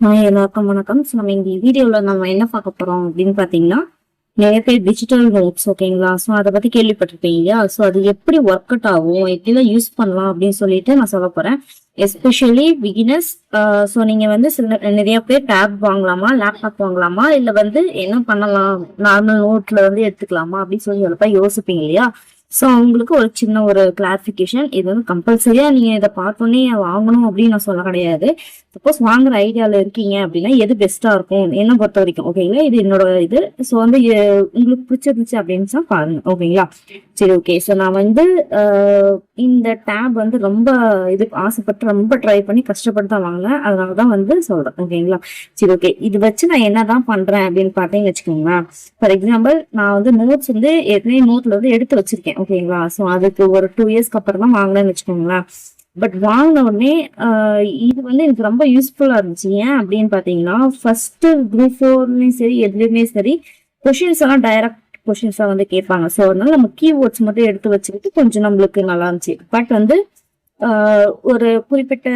எல்லாருக்கும் வணக்கம். ஸோ நம்ம இந்த வீடியோவில் நம்ம என்ன பார்க்க போறோம் அப்படின்னு பார்த்தீங்கன்னா, நிறைய பேர் டிஜிட்டல் நோட்ஸ் ஓகேங்களா. ஸோ அதை பத்தி கேள்விப்பட்டிருப்பீங்க இல்லையா. ஸோ அது எப்படி ஒர்க் அவுட் ஆகும், எப்படிலாம் யூஸ் பண்ணலாம் அப்படின்னு சொல்லிட்டு நான் சொல்ல போறேன். Especially beginners. ஸோ நீங்க வந்து நிறைய பேர் டேப் வாங்கலாமா, லேப்டாப் வாங்கலாமா, இல்லை வந்து என்ன பண்ணலாம், நார்மல் நோட்ல வந்து எடுத்துக்கலாமா அப்படின்னு சொல்லி எல்லாம் யோசிப்பீங்க இல்லையா. ஸோ அவங்களுக்கு ஒரு சின்ன ஒரு கிளாரிஃபிகேஷன். இது வந்து கம்பல்சரியா நீங்க இதை பார்த்தோன்னே வாங்கணும் அப்படின்னு நான் சொல்ல கிடையாது. சப்போஸ் வாங்குற ஐடியால இருக்கீங்க அப்படின்னா எது பெஸ்டா இருக்கும் என்ன பொறுத்த வரைக்கும் ஓகேங்களா. இது என்னோட இது. ஸோ வந்து உங்களுக்கு பிடிச்சிருந்துச்சு அப்படின்னு பாருங்க ஓகேங்களா. சரி ஓகே. ஸோ நான் வந்து இந்த டேப் வந்து ரொம்ப இது ஆசைப்பட்டு ரொம்ப ட்ரை பண்ணி கஷ்டப்பட்டு தான் வாங்கினேன். அதனாலதான் வந்து சொல்றேன் ஓகேங்களா. சரி ஓகே. இது வச்சு நான் என்னதான் பண்றேன் அப்படின்னு பார்த்தீங்கன்னு வச்சுக்கோங்களேன். ஃபார் எக்ஸாம்பிள் நான் வந்து நோட்ஸ் வந்து ஏற்கனவே நோட்ல வந்து எடுத்து வச்சிருக்கேன் ஓகேங்களா. ஸோ அதுக்கு ஒரு 2 இயர்ஸ்க்கு அப்புறம் தான் வாங்கினேன்னு வச்சுக்கோங்களேன். பட் வாங்கின உடனே இது வந்து எனக்கு ரொம்ப யூஸ்ஃபுல்லா இருந்துச்சு. ஏன் அப்படின்னு பாத்தீங்கன்னா, ஃபர்ஸ்ட் குரூப் 4லயும் சரி எதுலயுமே சரி கொஸ்டின்ஸ் எல்லாம் டைரக்ட் கொஸ்டின்ஸா வந்து கேட்பாங்க. ஸோ அதனால நம்ம கீவேர்ட்ஸ் மட்டும் எடுத்து வச்சுக்கிட்டு கொஞ்சம் நம்மளுக்கு நல்லா இருந்துச்சு. பட் வந்து ஒரு குறிப்பிட்ட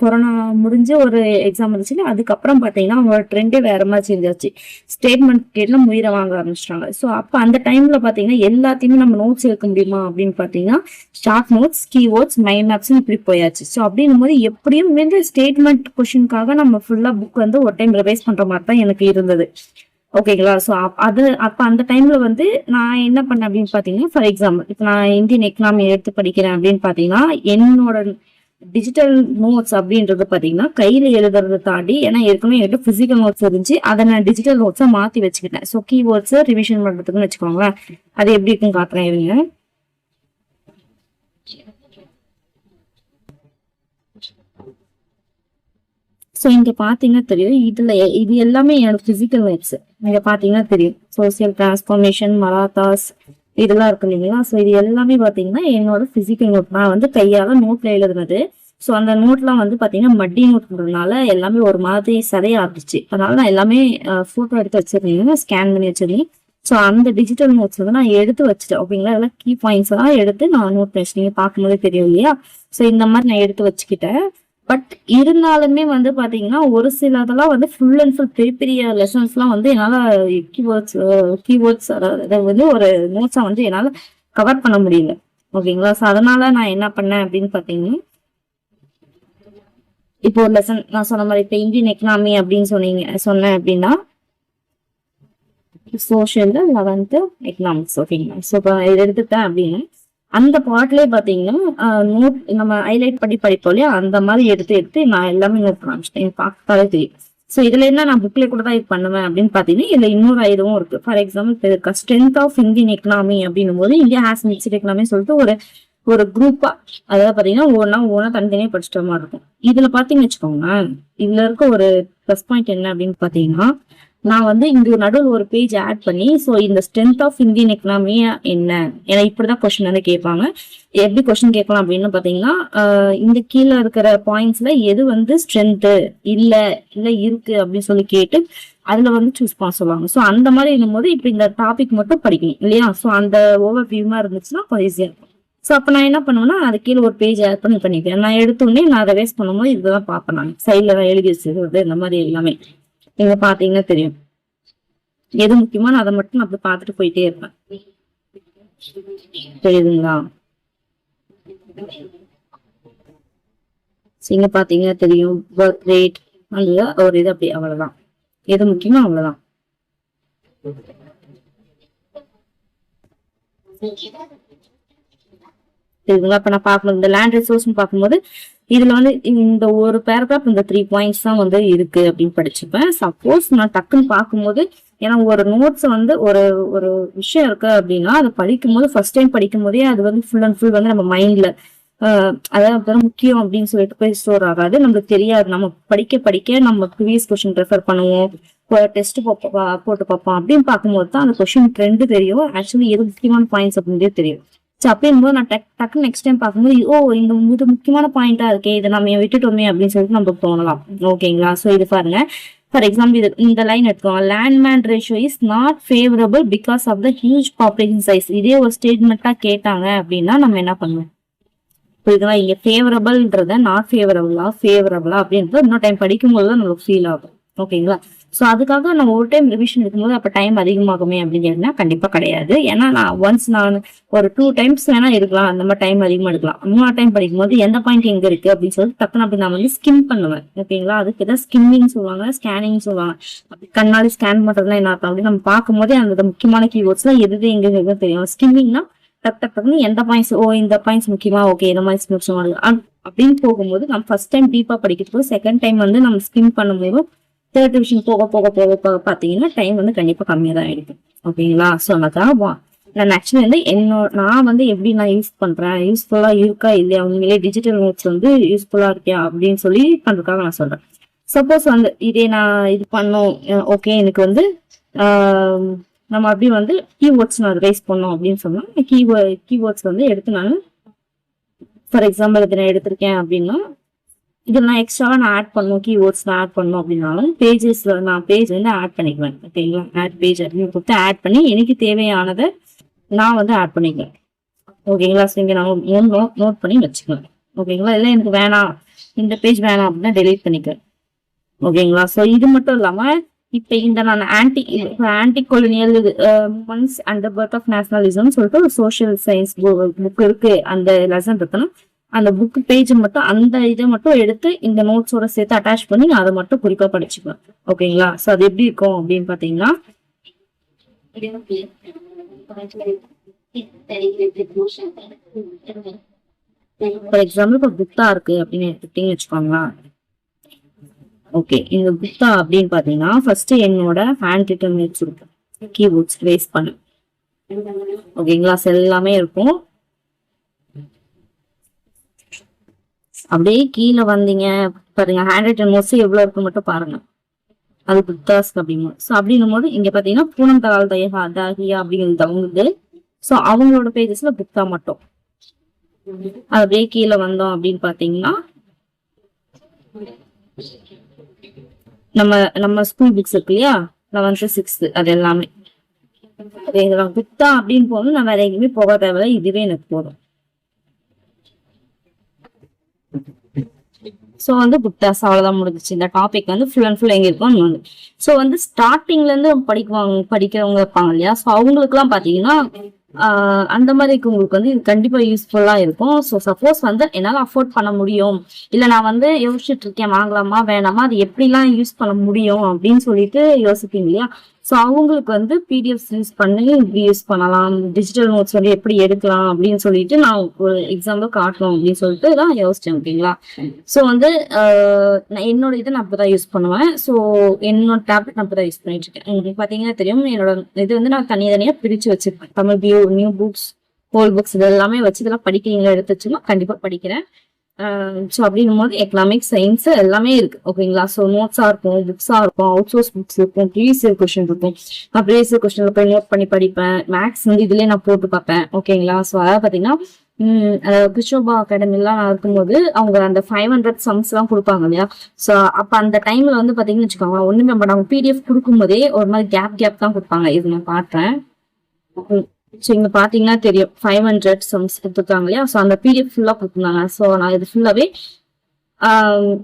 கொரோனா முடிஞ்சு ஒரு எக்ஸாம் இருந்துச்சுன்னா அதுக்கப்புறம் பாத்தீங்கன்னா அவங்களோட ட்ரெண்டே வேற மாதிரி சேஞ்ச் ஆச்சு. ஸ்டேட்மெண்ட் கேட்லாம் முயற வாங்க ஆரம்பிச்சிட்டாங்க. ஸோ அப்ப அந்த டைம்ல பாத்தீங்கன்னா எல்லாத்தையுமே நம்ம நோட்ஸ் எடுக்க முடியுமா அப்படின்னு பாத்தீங்கன்னா short notes, keywords, mind maps இப்படி போயாச்சு. ஸோ அப்படின்னும் போது எப்படியும் வந்து ஸ்டேட்மெண்ட் கொஸ்டினுக்காக நம்ம ஃபுல்லா புக் வந்து ஒரு டைம் ரிவைஸ் பண்ற மாதிரி தான் எனக்கு இருந்தது ஓகேங்களா. ஸோ அப்ப அந்த டைம்ல வந்து நான் என்ன பண்ணேன் அப்படின்னு பாத்தீங்கன்னா, ஃபார் எக்ஸாம்பிள் இப்ப நான் இந்தியன் எக்கனாமி எடுத்து படிக்கிறேன் அப்படின்னு பாத்தீங்கன்னா என்னோட டிஜிட்டல் நோட்ஸ் அப்படின்றது பாத்தீங்கன்னா கையில எழுதுறதை தாண்டி, ஏன்னா ஏற்கனவே என்கிட்ட பிசிக்கல் நோட்ஸ் இருந்துச்சு, அதை நான் டிஜிட்டல் நோட்ஸா மாத்தி வச்சுக்கிட்டேன். ஸோ கீவேர்ட்ஸ் ரிவிஷன் பண்றதுக்குன்னு வச்சுக்கோங்களேன். அது எப்படி இருக்குன்னு காட்டுறேன் இருங்க. ஸோ இங்க பாத்தீங்கன்னா தெரியும், இது எல்லாமே என்னோட பிசிக்கல் நோட்ஸ். இங்க பாத்தீங்கன்னா தெரியும், சோசியல் டிரான்ஸ்ஃபார்மேஷன், மராத்தாஸ் இதெல்லாம் இருக்கு இல்லைங்களா. ஸோ இது எல்லாமே பாத்தீங்கன்னா என்னோட பிசிக்கல் நோட். நான் வந்து கையால நோட்ல எழுதுனது. ஸோ அந்த நோட்லாம் வந்து பாத்தீங்கன்னா மட்டி நோட்ன்றதுனால எல்லாமே ஒரு மாதிரி சதையா இருந்துச்சு. அதனால நான் எல்லாமே போட்டோ எடுத்து வச்சிருந்தேன், ஸ்கேன் பண்ணி வச்சிருந்தேன். ஸோ அந்த டிஜிட்டல் நோட்ஸ் வந்து நான் எடுத்து வச்சுட்டேன் ஓகேங்களா. அதெல்லாம் கீ பாயிண்ட்ஸ் எல்லாம் எடுத்து நான் நோட் வச்சு நீங்க பார்க்கும்போதே தெரியும் இல்லையா. ஸோ இந்த மாதிரி நான் எடுத்து வச்சுக்கிட்டேன். பட் இருந்தாலுமே வந்து பாத்தீங்கன்னா ஒரு சிலதெல்லாம் வந்து ஃபுல் அண்ட் ஃபுல் பெரிய பெரிய லெசன்ஸ் எல்லாம் வந்து என்னால கீவேர்ட்ஸ் அதை வந்து ஒரு நோட்ஸா வந்து என்னால கவர் பண்ண முடியல ஓகேங்களா. ஸோ அதனால நான் என்ன பண்ணேன் அப்படின்னு பாத்தீங்கன்னா, இப்போ ஒரு லெசன் நான் சொன்ன மாதிரி இப்ப இந்தியன் எக்கனாமி அப்படின்னு சொன்னேன் அப்படின்னா சோஷியல் 11th எக்கனாமிக்ஸ் ஓகேங்களா. ஸோ இப்போ இதை எடுத்துட்டேன் அப்படின்னா அந்த பார்ட்லயே பாத்தீங்கன்னா நோட் நம்ம ஹைலைட் பண்ணி படிப்போம் இல்லையா, அந்த மாதிரி எடுத்து நான் எல்லாமே நோட் பண்ண ஆரம்பிச்சிட்டேன். பார்த்தாலே தெரியும். ஸோ இதுல என்ன நான் புக்ல கூட தான் இது பண்ணுவேன் அப்படின்னு பாத்தீங்கன்னா இதுல இன்னொரு இதுவும் இருக்கு. For example strength of Indian economy அப்படின்னும் போது இந்தியா ஹேஸ் மிக்ஸ்ட் எக்கனாமி சொல்லிட்டு ஒரு குரூப்பா, அதாவது பாத்தீங்கன்னா ஒவ்வொன்னா தனித்தனியா படிச்சுட்ட மாதிரி இருக்கும். இதுல பாத்தீங்கன்னு வச்சுக்கோங்க, இதுல இருக்க ஒரு பிளஸ் பாயிண்ட் என்ன அப்படின்னு பாத்தீங்கன்னா, நான் வந்து இங்க நடுவில் ஒரு பேஜ் ஆட் பண்ணி, ஸோ இந்த ஸ்ட்ரென்த் ஆஃப் இந்தியன் எக்கனாமி என்ன, ஏன்னா இப்படிதான் கொஸ்டின் வந்து கேட்பாங்க. எப்படி கொஸ்டின் கேட்கலாம் அப்படின்னு பாத்தீங்கன்னா, இந்த கீழே இருக்கிற பாயிண்ட்ஸ்ல எது வந்து ஸ்ட்ரென்த் இல்ல இருக்கு அப்படின்னு சொல்லி கேட்டு அதுல வந்து சூஸ் பண்ண சொல்லுவாங்க. ஸோ அந்த மாதிரி இருக்கும்போது இப்ப இந்த டாபிக் மட்டும் படிக்கணும் இல்லையா. ஸோ அந்த ஓவர் வியூமா இருந்துச்சுன்னா ஈஸியா இருக்கும். ஸோ அப்ப நான் என்ன பண்ணுவேன்னா அது கீழே ஒரு பேஜ் ஆட் பண்ணிப்பேன். நான் எடுத்தோடனே நான் ரிவைஸ் பண்ணும்போது இதுதான் பார்ப்பேன். நான் சைட்ல தான் எழுதி வச்சிருக்கிறது இந்த மாதிரி எல்லாமே நீங்க பாத்தீங்கன்னா தெரியும். எது முக்கியமான அதை மட்டும் நான் அப்படி பார்த்துட்டு போயிட்டே இருப்பேன். தெரியுதுங்களா. இங்க பாத்தீங்கன்னா தெரியும் பர்த் ரேட் அந்த ஒரு இது அப்படி அவ்வளவுதான். எது முக்கியமோ அவ்வளவுதான். சரிங்களா. இப்ப நான் பார்க்கணும் இந்த லேண்ட் ரிசோர்ஸ் பார்க்கும்போது இதுல வந்து இந்த ஒரு பேராகிராஃப் இந்த 3 பாயிண்ட்ஸ் தான் வந்து இருக்கு அப்படின்னு படிச்சுப்பேன். சப்போஸ் நான் டக்குன்னு பார்க்கும்போது, ஏன்னா ஒரு நோட்ஸ் வந்து ஒரு விஷயம் இருக்கு அப்படின்னா அதை படிக்கும்போது ஃபர்ஸ்ட் டைம் படிக்கும் போதே அது வந்து ஃபுல் அண்ட் ஃபுல் வந்து நம்ம மைண்ட்ல அதாவது முக்கியம் அப்படின்னு சொல்லிட்டு போய் ஸ்டோர் ஆகாது. நம்மளுக்கு தெரியாது. நம்ம படிக்க நம்ம ப்ரீவியஸ் கொஸ்டின் ரெஃபர் பண்ணுவோம், டெஸ்ட் போட்டு பார்ப்போம். அப்படின்னு பார்க்கும்போது தான் அந்த கொஸ்டின் ட்ரெண்ட் தெரியும், ஆக்சுவலி எது முக்கியமான பாயிண்ட்ஸ் அப்படின்றதே தெரியும். ஸோ அப்படிங்கும்போது நான் டக்குன்னு நெக்ஸ்ட் டைம் பார்க்கும்போது இந்த இது முக்கியமான பாயிண்டா இருக்கே, இதை நம்ம விட்டுட்டோமே அப்படின்னு சொல்லிட்டு நம்ம தோணலாம் ஓகேங்களா. ஸோ இது பாருங்க, ஃபார் எக்ஸாம்பிள் இந்த லைன் எடுத்துக்கோங்க, landman ratio is not favourable because of the huge population size. இதே ஒரு ஸ்டேட்மெண்ட்டா கேட்டாங்க அப்படின்னா நம்ம என்ன பண்ணுவோம், புரியுதுங்களா? இங்க ஃபேவரபிள்ன்றத நாட் ஃபேவரபிளா அப்படின்றது இன்னொரு டைம் படிக்கும்போது தான் நமக்கு ஃபீல் ஆகும். ஓகேங்களா? சோ அதுக்காக நம்ம ஒரு டைம் ரிவிஷன் இருக்கும்போது அப்ப டைம் அதிகமாகுமே அப்படின்னு கேட்டீங்கன்னா கண்டிப்பா கிடையாது. ஏன்னா நான் ஒரு 2 டைம்ஸ் வேணா எடுக்கலாம், அந்த மாதிரி டைம் அதிகமா எடுக்கலாம். 3 டைம் படிக்கும்போது எந்த பாயிண்ட் எங்க இருக்கு அப்படின்னு சொல்லிட்டு டக்குன்னு அப்படி நான் வந்து ஸ்கிம் பண்ணுவேன். ஓகேங்களா? அதுக்கு தான் ஸ்கிம்மிங் சொல்லுவாங்க, ஸ்கேனிங் சொல்லுவாங்க. அப்படி கண்ணாடி ஸ்கேன் பண்றதுலாம் என்ன அர்த்தம் அப்படின்னு நம்ம பார்க்கும்போதே அந்த முக்கியமான கீவேர்ட்ஸ் எல்லாம் எது எங்க தெரியும். ஸ்கிம்மிங்னா டக்குன்னு எந்த பாயிண்ட்ஸ், இந்த பாயிண்ட்ஸ் முக்கியமா, ஓகே இந்த பாயிண்ட்ஸ் முக்கியமா அப்படின்னு போகும்போது நம்ம ஃபர்ஸ்ட் டைம் டீப்பா படிக்கிறதுக்கு செகண்ட் டைம் வந்து நம்ம ஸ்கிம் பண்ணும்போது தேர்ட் டிவிஷன் போக போக போக போக பாத்தீங்கன்னா டைம் வந்து கண்டிப்பா கம்மியா தான் இருக்கும். ஓகேங்களா? சோ அதான் நான் ஆக்சுவலி வந்து நான் வந்து எப்படி நான் யூஸ் பண்றேன், யூஸ்ஃபுல்லா இருக்கா இல்லையா, உண்மையிலே டிஜிட்டல் நோட்ஸ் வந்து யூஸ்ஃபுல்லா இருக்கியா அப்படின்னு சொல்லி பண்றதுக்காக நான் சொல்றேன். சப்போஸ் வந்து இதே நான் இது பண்ணோம், ஓகே எனக்கு வந்து நம்ம அப்படி வந்து கீவேர்ட்ஸ் நான் ரைஸ் பண்ணோம் அப்படின்னு சொன்னா கீவேர்ட்ஸ் வந்து எடுத்து நான் ஃபார் எக்ஸாம்பிள் இதை நான் எடுத்திருக்கேன் அப்படின்னா இது நான் எக்ஸ்ட்ராவா நான் ஆட் பண்ணும் கீவேர்ட்ஸ் நான் ஆட் பண்ணும் அப்படின்னாலும் பேஜஸ்ல நான் பேஜ் வந்து ஆட் பண்ணிக்குவேன். ஓகேங்களா? ஆட் பேஜ் அப்படின்னு கொடுத்து ஆட் பண்ணி எனக்கு தேவையானதை நான் வந்து ஆட் பண்ணிக்குவேன். ஓகேங்களா? ஸோ இங்க நான் நோட் பண்ணி வச்சுக்குவேன். ஓகேங்களா? இல்லை எனக்கு வேணாம், இந்த பேஜ் வேணாம் அப்படின்னா டெலீட் பண்ணிக்குவேன். ஓகேங்களா? ஸோ இது மட்டும் இல்லாம இப்ப இந்த நான் anti colonial movements and birth of nationalism சொல்லிட்டு ஒரு சோசியல் சயின்ஸ் புக் இருக்கு. அந்த லெசன் இருக்குன்னா அந்த புக் பேஜ் மட்டும் அந்த இதை மட்டும் எடுத்து இந்த நோட்ஸோட சேர்த்து அட்டாச் பண்ணி அதை மட்டும் குறிப்பா படிச்சுக்குவேன். ஓகேங்களா? சோ அது எப்படி இருக்கும் அப்படின்னு பாத்தீங்கன்னா ஃபார் எக்ஸாம்பிள் இப்ப புத்தா இருக்கு அப்படின்னு எடுத்துக்கிட்டீங்கன்னு வச்சுக்கோங்களா. ஓகே, இந்த புத்தா அப்படின்னு பாத்தீங்கன்னா ஃபர்ஸ்ட் என்னோட ஹேண்ட் ரிட்டன் நோட்ஸ் இருக்கும், கீபோர்ட்ஸ் ரைஸ் பண்ணு. ஓகேங்களா? எல்லாமே இருக்கும். அப்படியே கீழே வந்தீங்க பாருங்க, ஹேண்ட் ரைட்டன் நோட்ஸ் எவ்வளவு இருக்கு மட்டும் பாருங்க. அது புத்தாஸ் அப்படிங்க. ஸோ அப்படின்னும் போது இங்க பாத்தீங்கன்னா பூனம் தகால் தாகியா அப்படிங்கிறது அவங்களுக்கு. ஸோ அவங்களோட பேஜஸ்ல புத்தா மட்டும். அப்படியே கீழே வந்தோம் அப்படின்னு பாத்தீங்கன்னா நம்ம ஸ்கூல் புக்ஸ் இருக்கு இல்லையா, 11th 6th அது எல்லாமே புத்தா அப்படின்னு போகணும். நான் வேற எங்கேயுமே போக தேவையில்ல, இதுவே எனக்கு போதும். சோ வந்து புக்தாஸ் அவ்வளவுதான் முடிஞ்சிச்சு. இந்த டாபிக் வந்து ஃபுல் அண்ட் ஃபுல் எங்க இருக்கும். சோ வந்து ஸ்டார்டிங்ல இருந்து படிக்கிறவங்க இருப்பாங்க இல்லையா, சோ அவங்களுக்கு எல்லாம் பாத்தீங்கன்னா அந்த மாதிரி உங்களுக்கு வந்து இது கண்டிப்பா யூஸ்ஃபுல்லா இருக்கும். ஸோ சப்போஸ் வந்து என்னால அஃபோர்ட் பண்ண முடியும், இல்ல நான் வந்து யோசிச்சுட்டு இருக்கேன் வாங்கலாமா வேணாமா, அது எப்படிலாம் யூஸ் பண்ண முடியும் அப்படின்னு சொல்லிட்டு யோசிப்பீங்க இல்லையா. ஸோ அவங்களுக்கு வந்து பிடிஎஃப்ஸ் யூஸ் பண்ணி இப்படி யூஸ் பண்ணலாம், டிஜிட்டல் நோட்ஸ் வந்து எப்படி எடுக்கலாம் அப்படின்னு சொல்லிட்டு நான் ஒரு எக்ஸாம்பிள் காட்டணும் அப்படின்னு சொல்லிட்டு தான் யோசிச்சேன். ஓகேங்களா? ஸோ வந்து என்னோட இதை நான் அப்படிதான் யூஸ் பண்ணுவேன். ஸோ என்னோட டேப்லெட் நான் அப்படிதான் யூஸ் பண்ணிட்டு இருக்கேன். உங்களுக்கு பாத்தீங்கன்னா தெரியும், என்னோட இது வந்து நான் தனியா பிரிச்சு வச்சிருப்பேன். Tamil new books, whole books இது எல்லாமே வச்சு இதெல்லாம் படிக்கிறீங்களா எடுத்து வச்சுன்னா கண்டிப்பா படிக்கிறேன். ஸோ அப்படின்னும் போது எக்கனாமிக்ஸ், சயின்ஸ் எல்லாமே இருக்கு. ஓகேங்களா? ஸோ நோட்ஸா இருக்கும், புக்ஸா இருக்கும், அவுட் சோர்ஸ் புக்ஸ் இருக்கும், ப்ரீவியஸ் இயர் கொஸ்டின் இருக்கும். நான் ப்ரீவியஸ் இயர் கொஸ்டின்ல போய் நோட் பண்ணி படிப்பேன். மேக்ஸ் வந்து இதுலயே நான் போட்டு பார்ப்பேன். ஓகேங்களா? ஸோ அதாவது பாத்தீங்கன்னா கிருஷ்ணோபா அகாடமிலாம் நான் இருக்கும்போது அவங்க அந்த 500 சம்ஸ் எல்லாம் கொடுப்பாங்க இல்லையா. ஸோ அப்ப அந்த டைம்ல வந்து பாத்தீங்கன்னு வச்சுக்கோங்க, ஒண்ணுமே அவங்க பிடிஎஃப் கொடுக்கும்போதே ஒரு மாதிரி கேப் தான் கொடுப்பாங்க. இது நான் பாக்குறேன். ஸோ இங்க பாத்தீங்கன்னா தெரியும் 500 சம்ஸ் கொடுத்துருக்காங்க இல்லையா. ஸோ அந்த பிடிஎஃப் ஃபுல்லா கொடுத்துருந்தாங்க. ஸோ நான் இது ஃபுல்லாவே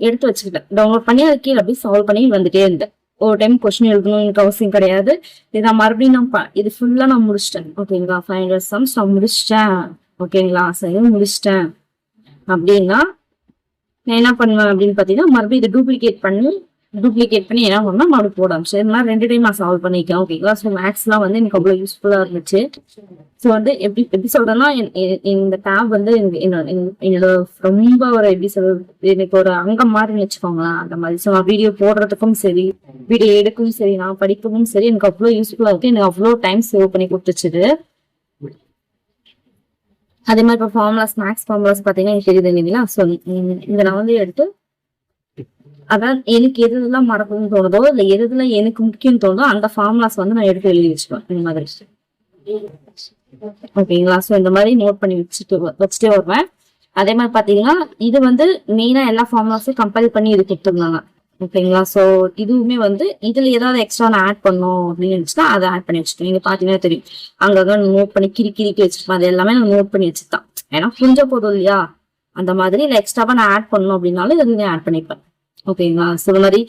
எடுத்து வச்சுக்கிட்டேன், டவுன்லோட் பண்ணி அதை கீழே அப்படியே சால்வ் பண்ணி வந்துட்டே இருந்தேன். ஒரு டைம் கொஸ்டின் எழுதணும் எனக்கு அவசியம் கிடையாது. இதை மறுபடியும் இது ஃபுல்லா நான் முடிச்சிட்டேன். ஓகேங்களா? 500 சம்ஸ் நான் முடிச்சிட்டேன். ஓகேங்களா? சரி முடிச்சிட்டேன் அப்படின்னா நான் என்ன பண்ணுவேன் அப்படின்னு பாத்தீங்கன்னா மறுபடியும் இதை டூப்ளிகேட் பண்ணி என்ன பண்ணா மறுபடியும் போட ஆரம்பிச்சு 2 டைம் நான் சால்வ் பண்ணிக்கேன். ஓகேங்களா? ஸோ மேக்ஸ் எல்லாம் வந்து எனக்கு அவ்வளவு யூஸ்ஃபுல்லா இருந்துச்சு. ஸோ வந்து எப்படி சொல்றேன்னா இந்த டேப் வந்து என்னோட ரொம்ப ஒரு எப்படி சொல்றது எனக்கு ஒரு அங்கம் மாதிரி வச்சுக்கோங்களேன். அந்த மாதிரி ஸோ நான் வீடியோ போடுறதுக்கும் சரி, வீடியோ எடுக்கவும் சரி, நான் படிக்கவும் சரி, எனக்கு அவ்வளவு யூஸ்ஃபுல்லா இருக்கு. எனக்கு அவ்வளவு டைம் சேவ் பண்ணி கொடுத்துச்சு. அதே மாதிரி இப்போ ஃபார்முலாஸ், மேக்ஸ் ஃபார்முலாஸ் பாத்தீங்கன்னா எனக்கு தெரியுது இல்லைங்களா. ஸோ இதை நான் வந்து எடுத்து அதான் எனக்கு எதுலாம் மறக்கணும்னு தோணுதோ இல்ல எதுல எனக்கு முக்கியம் தோணுதோ அந்த ஃபார்முலாஸ் வந்து நான் எடுத்து எழுதி வச்சுப்பேன் இந்த மாதிரி. ஓகேங்களா? ஸோ இந்த மாதிரி நோட் பண்ணி வச்சுட்டே வருவேன். அதே மாதிரி பாத்தீங்கன்னா இது வந்து மெயினா எல்லா ஃபார்முலாஸையும் கம்பைல் பண்ணி இது கொடுத்துருந்தாங்க. ஓகேங்களா? ஸோ இதுவுமே வந்து இதுல ஏதாவது எக்ஸ்ட்ரா நான் ஆட் பண்ணணும் அப்படின்னு நினைச்சுன்னா அதை ஆட் பண்ணி வச்சுட்டேன். நீங்க பாத்தீங்கன்னா தெரியும் அங்கங்க நோட் பண்ணி கிறுக்கி வச்சிருப்பேன். அது எல்லாமே நான் நோட் பண்ணி வச்சுதான், ஏன்னா புரிஞ்ச போதும் இல்லையா. அந்த மாதிரி இல்லை எக்ஸ்ட்ராவா நான் ஆட் பண்ணணும் அப்படின்னாலும் இதை ஆட் பண்ணிப்பேன். ஓகேங்களா? ஸோ இந்த மாதிரி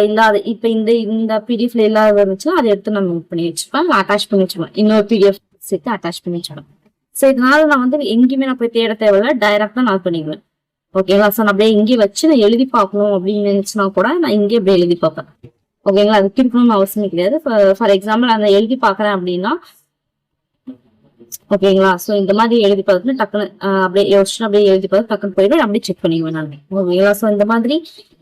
இல்லாத இப்ப இந்த பிடிஎஃப்ல இல்லாத இருந்துச்சுன்னா அதை எடுத்து நான் நோட் பண்ணி வச்சுப்பேன், அட்டாச் பண்ணி வச்சுப்பேன், இன்னொரு பிடிஎஃப் சேர்த்து அட்டாச் பண்ணி வச்சுப்பேன். ஸோ இதனால நான் வந்து எங்கேயுமே நான் போய் தேட தேவையில்ல, டைரக்டா நான் பண்ணிக்குவேன். ஓகேங்களா? ஸோ நான் அப்படியே இங்கே வச்சு நான் எழுதி பார்க்கணும் அப்படின்னு நினைச்சுன்னா கூட நான் இங்கே அப்படியே எழுதி பார்ப்பேன். ஓகேங்களா? அது இருக்கணும்னு அவசியம் கிடையாது. ஃபார் எக்ஸாம்பிள் அந்த எழுதி பார்க்கறேன் அப்படின்னா ஓகேங்களா? சோ இந்த மாதிரி எழுதி பார்த்துட்டு டக்குன்னு அப்படியே யோசிச்சு அப்படியே எழுதி பார்த்து டக்குன்னு போயிடும், அப்படியே செக் பண்ணிக்குவேன் நான். ஓகேங்களா? சோ இந்த மாதிரி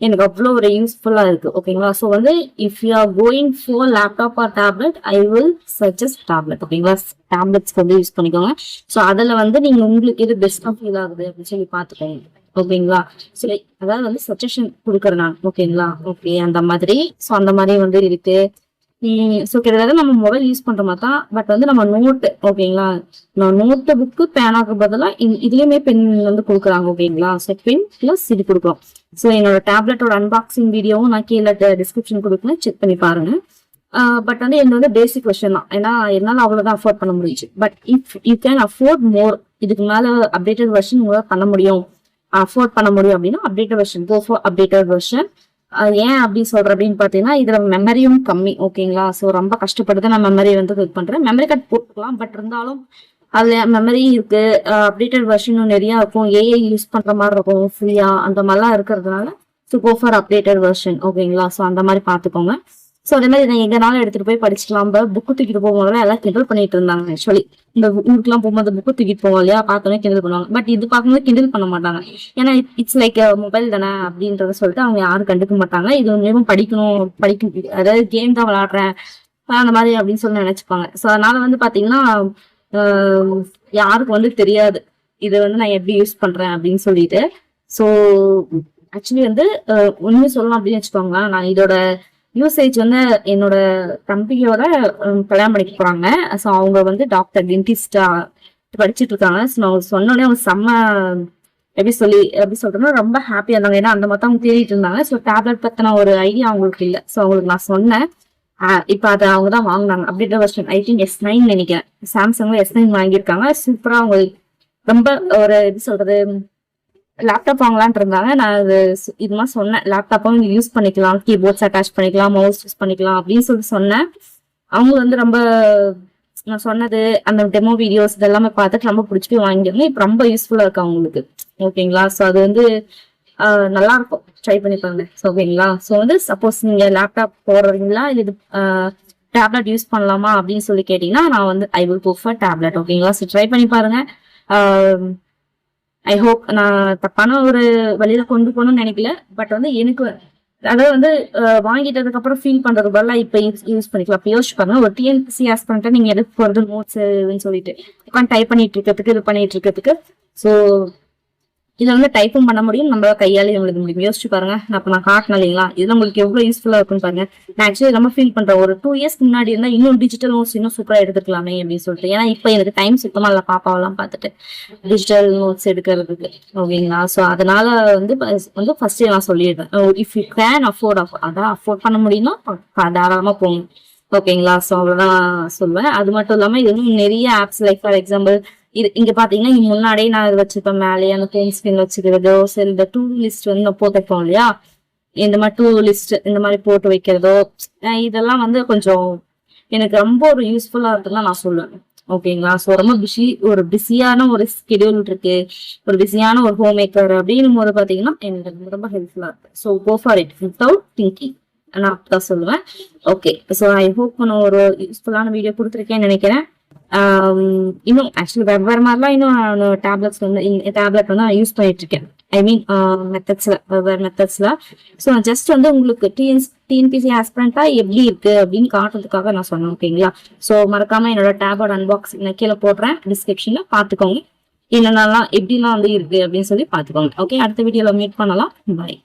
எனக்கு அவ்வளோ ஒரு யூஸ்ஃபுல்லா இருக்கு. ஓகேங்களா? சோ வந்து if you are going for laptop or tablet, I will suggest tablet. ஓகேங்களா? டேப்லெட்ஸ் வந்து யூஸ் பண்ணிக்கோங்க. சோ அதுல வந்து நீங்க உங்களுக்கு எது பெஸ்டா ஃபீல் ஆகுது அப்படின்னு சொல்லி பாத்துக்கோங்க. ஓகேங்களா? சோ அதாவது வந்து சஜஷன் கொடுக்குறேன் நான். ஓகேங்களா? ஓகே அந்த மாதிரி. சோ அந்த மாதிரி வந்து இருக்கு. ஸோ கிட்டத்தட்ட நம்ம மொபைல் யூஸ் பண்ற மாதிரி தான். பட் வந்து நம்ம நோட்டு, ஓகேங்களா, நான் நோட்டு புக்கு பேனாக்கு பதிலாக இதுலயுமே பென் வந்து கொடுக்குறாங்க. ஓகேங்களா? ஸோ பென் பிளஸ் இது கொடுக்குறோம். ஸோ என்னோட டேப்லெட்டோட அன்பாக்சிங் வீடியோவும் நான் கீழே டிஸ்கிரிப்ஷன் கொடுக்குறேன், செக் பண்ணி பாருங்க. பட் வந்து என்ன வந்து பேசிக் வெர்ஷன் தான், ஏன்னா என்னால் அவ்வளோதான் அஃபோர்ட் பண்ண முடியுச்சு. But if you can afford more, இதுக்கு மேலே அப்டேட்டட் வெர்ஷன் உங்களால் பண்ண முடியும், அஃபோர்ட் பண்ண முடியும் அப்படின்னா updated version, go for updated version. ஏன் அப்படி சொல்றேன் அப்படின்னு பாத்தீங்கன்னா இதுல மெமரியும் கம்மி. ஓகேங்களா? சோ ரொம்ப கஷ்டப்பட்டு நான் மெமரி வந்து இது பண்றேன். மெமரி கார்டு போட்டுக்கலாம், பட் இருந்தாலும் அதுல மெமரி இருக்கு, அப்டேட்டட் வெர்ஷனும் நிறைய இருக்கும், ஏஐ யூஸ் பண்ற மாதிரி இருக்கும் ஃப்ரீயா, அந்த மாதிரிலாம் இருக்கிறதுனால so go for updated version. ஓகேங்களா? ஸோ அந்த மாதிரி பாத்துக்கோங்க. ஸோ அதே மாதிரி நான் எங்கனாலும் எடுத்துட்டு போய் படிச்சுக்கலாம். புக்கு தூக்கிட்டு போகும்போது எல்லாம் கிண்டல் பண்ணிட்டு இருந்தாங்க. ஆக்சுவலி இந்த ஊருக்குலாம் போகும்போது புக்கு தூக்கிட்டு போவோம் இல்லையா, பார்த்தோன்னே கிண்டல் பண்ணுவாங்க. பட் இது பார்க்கும்போது கிண்டல் பண்ண மாட்டாங்க, ஏன்னா இட்ஸ் லைக் மொபைல் தானே அப்படின்றத சொல்லிட்டு அவங்க யாரும் கண்டுக்க மாட்டாங்க. இது மேலும் படிக்கும், அதாவது கேம் தான் விளையாடுறேன் அந்த மாதிரி அப்படின்னு சொல்லி நினைச்சுப்பாங்க. ஸோ அதனால வந்து பாத்தீங்கன்னா யாருக்கு வந்து தெரியாது இதை வந்து நான் எப்படி யூஸ் பண்றேன் அப்படின்னு சொல்லிட்டு. ஸோ ஆக்சுவலி வந்து உண்மை சொல்லலாம் அப்படின்னு வச்சுக்கோங்க, நான் இதோட யூசேஜ் வந்து என்னோட தம்பியோட கல்யாணம் பண்ணிக்க போறாங்க. ஸோ அவங்க வந்து டாக்டர் டென்டிஸ்டா படிச்சுட்டு இருக்காங்க. ஸோ நான் சொன்னோடனே அவங்க செம்ம எப்படி சொல்றேன்னா ரொம்ப ஹாப்பியா இருந்தாங்க, ஏன்னா அந்த மாதிரி அவங்க தேடிட்டு இருந்தாங்க. ஸோ டேப்லெட் பத்தின ஒரு ஐடியா அவங்களுக்கு இல்லை. ஸோ அவங்களுக்கு நான் சொன்னேன், இப்ப அதை அவங்க தான் வாங்கினாங்க. அப்படின்ற வருஷன் ஐ திங்க் S9 நினைக்கிறேன், சாம்சங்ல S9 வாங்கியிருக்காங்க. சூப்பரா அவங்க ரொம்ப ஒரு எப்படி சொல்றது லேப்டாப் வாங்கலான் இருந்தாங்க. நான் இது மாதிரி சொன்னேன், லேப்டாப்பும் யூஸ் பண்ணிக்கலாம், கீபோர்ட்ஸ் அட்டாச் பண்ணிக்கலாம், மவுஸ் யூஸ் பண்ணிக்கலாம் அப்படின்னு சொல்லி சொன்னேன். அவங்க வந்து ரொம்ப நான் சொன்னது அந்த டெமோ வீடியோஸ் இதெல்லாமே பார்த்துட்டு ரொம்ப பிடிச்சி போய் வாங்கிருந்தேன். இப்போ ரொம்ப யூஸ்ஃபுல்லா இருக்கு அவங்களுக்கு. ஓகேங்களா? ஸோ அது வந்து நல்லா இருக்கும், ட்ரை பண்ணி பாருங்க. ஓகேங்களா? ஸோ வந்து சப்போஸ் நீங்க லேப்டாப் போடுறீங்களா இது டேப்லெட் யூஸ் பண்ணலாமா அப்படின்னு சொல்லி கேட்டீங்கன்னா நான் வந்து ஐ வில் ப்ரிஃபர் டேப்லெட். ஓகேங்களா? ஸோ ட்ரை பண்ணி பாருங்க. ஐ ஹோப் நான் தப்பான ஒரு வழியில கொண்டு போகணும்னு நினைக்கல. பட் வந்து எனக்கு அதாவது வந்து வாங்கிட்டதுக்கு அப்புறம் ஃபீல் பண்றது பதிலாக இப்ப யூஸ் பண்ணிக்கலாம். அப்ப யோசிச்சு பாருங்க, ஒரு டிஎன்பிசி ஆஸ் பண்ணிட்டு நீங்க எடுத்து போறது நோட்ஸ் சொல்லிட்டு உட்காந்து டைப் பண்ணிட்டு இருக்கிறதுக்கு இது பண்ணிட்டு இருக்கிறதுக்கு. ஸோ இதை வந்து டைப்பும் பண்ண முடியும், நம்ம கையாலே எழுத முடியும். யோசிச்சு பாருங்க, நான் காட்டினேன் இல்லைங்களா, இதுல உங்களுக்கு எவ்வளவு யூஸ்ஃபுல்லா இருக்குன்னு பாருங்க. நான் ஆக்சுவலி ரொம்ப ஃபீல் பண்றேன், ஒரு 2 years முன்னாடி இருந்தா இன்னும் டிஜிட்டல் நோட்ஸ் இன்னும் சூப்பரா எடுத்துக்கலாமே அப்படின்னு சொல்லிட்டு. ஏன்னா இப்ப எனக்கு டைம் சுத்தமா இல்ல பாப்பாவெல்லாம் பார்த்துட்டு டிஜிட்டல் நோட்ஸ் எடுக்கிறதுக்கு. ஓகேங்களா? ஸோ அதனால வந்து ஃபர்ஸ்ட் நான் சொல்லிடுறேன், இஃப் யூ கேன் அஃபோர்ட் பண்ண முடியும்னா தாராளமா போங்க. ஓகேங்களா? ஸோ அவ்வளவுதான் சொல்லுவேன். அது மட்டும் இல்லாம இது நிறைய ஆப்ஸ் லைக் ஃபார் எக்ஸாம்பிள் இது இங்க பாத்தீங்கன்னா இங்க முன்னாடியே நான் இது வச்சிருப்பேன், மேலேயே அந்த ஹோம் ஸ்கிரீன் வச்சுக்கிறதோ, சரி இந்த டூ லிஸ்ட் வந்து நான் போட்டு வைப்போம் இல்லையா, இந்த மாதிரி டூ லிஸ்ட் இந்த மாதிரி போட்டு வைக்கிறதோ, இதெல்லாம் வந்து கொஞ்சம் எனக்கு ரொம்ப ஒரு யூஸ்ஃபுல்லா இருக்குன்னு நான் சொல்லுவேன். ஓகேங்களா? ஸோ ரொம்ப பிஸியான ஒரு ஸ்கெடியூல் இருக்கு, ஒரு பிஸியான ஒரு ஹோம் மேக்கர் அப்படின்னும் போது பாத்தீங்கன்னா எனக்கு ரொம்ப ஹெல்ப்ஃபுல்லா இருக்கு. So go for it without thinking, நான் அப்படிதான் சொல்லுவேன். ஓகே, ஸோ ஐ ஹோப் நான் ஒரு யூஸ்ஃபுல்லான வீடியோ கொடுத்துருக்கேன்னு நினைக்கிறேன். இன்னும் ஆக்சுவலி வெவ்வேறு மாதிரிலாம் இன்னும் டேப்லெட் வந்து நான் யூஸ் பண்ணிட்டு இருக்கேன். ஐ மீன் வெவ்வேறு மெத்தட்ஸ்ல. ஸோ ஜஸ்ட் வந்து உங்களுக்கு டிஎன்பிசி ஆஸ்பிரண்டா எப்படி இருக்கு அப்படின்னு காட்டுறதுக்காக நான் சொன்னேன். ஓகேங்களா? ஸோ மறக்காம என்னோட டேபோட அன்பாக்சிங் நான் கீழே போடுறேன், டிஸ்கிரிப்ஷன்ல பாத்துக்கோங்க, என்னென்னலாம் எப்படிலாம் வந்து இருக்கு அப்படின்னு சொல்லி பாத்துக்கோங்க. ஓகே, அடுத்த வீடியோல மீட் பண்ணலாம். பாய்.